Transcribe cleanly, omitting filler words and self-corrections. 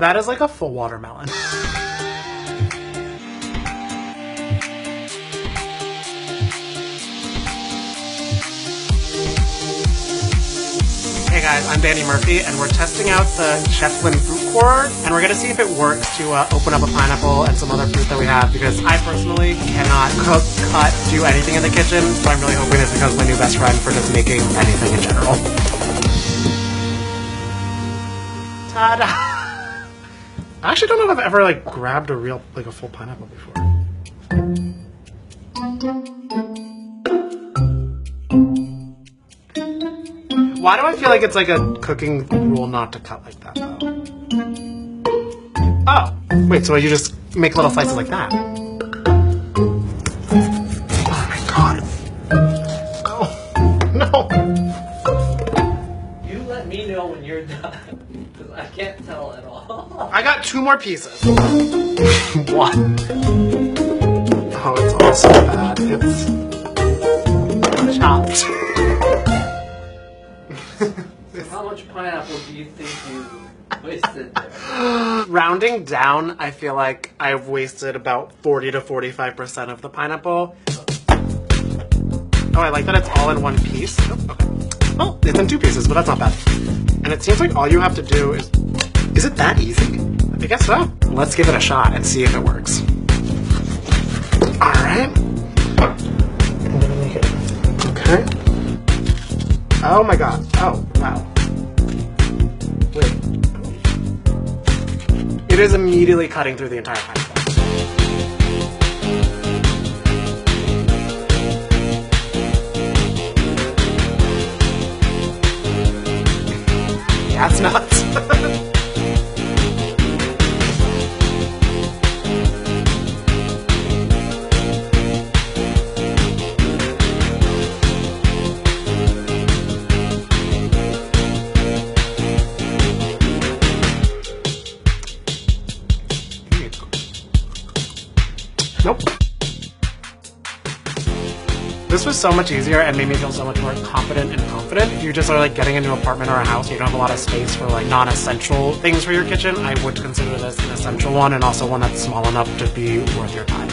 That is like a full watermelon. Hey guys, I'm Danny Murphy, and we're testing out the Cheflin fruit core, and we're gonna see if it works to open up a pineapple and some other fruit that we have, because I personally cannot cook, cut, do anything in the kitchen, so I'm really hoping this becomes my new best friend for just making anything in general. Ta-da! I actually don't know if I've ever like grabbed a full pineapple before. Why do I feel like it's like a cooking rule not to cut like that, though? Oh, wait, so you just make little slices like that? Oh my god. Oh, no. You let me know when you're done, because I can't tell at all. I got 2 more pieces. One. Oh, it's all so bad. It's chopped. How much pineapple do you think you wasted there? Rounding down, I feel like I've wasted about 40 to 45% of the pineapple. Oh, I like that it's all in one piece. Oh, okay. Oh, it's in 2 pieces, but that's not bad. And it seems like all you have to do is... Is it that easy? I guess so. Let's give it a shot and see if it works. Alright. I'm gonna make it... Okay. Oh my god. Oh, wow. Wait. It is immediately cutting through the entire pineapple. Yeah, it's nuts. Nope. This was so much easier and made me feel so much more confident and confident. If you just are like getting a new apartment or a house and you don't have a lot of space for like non-essential things for your kitchen, I would consider this an essential one and also one that's small enough to be worth your time.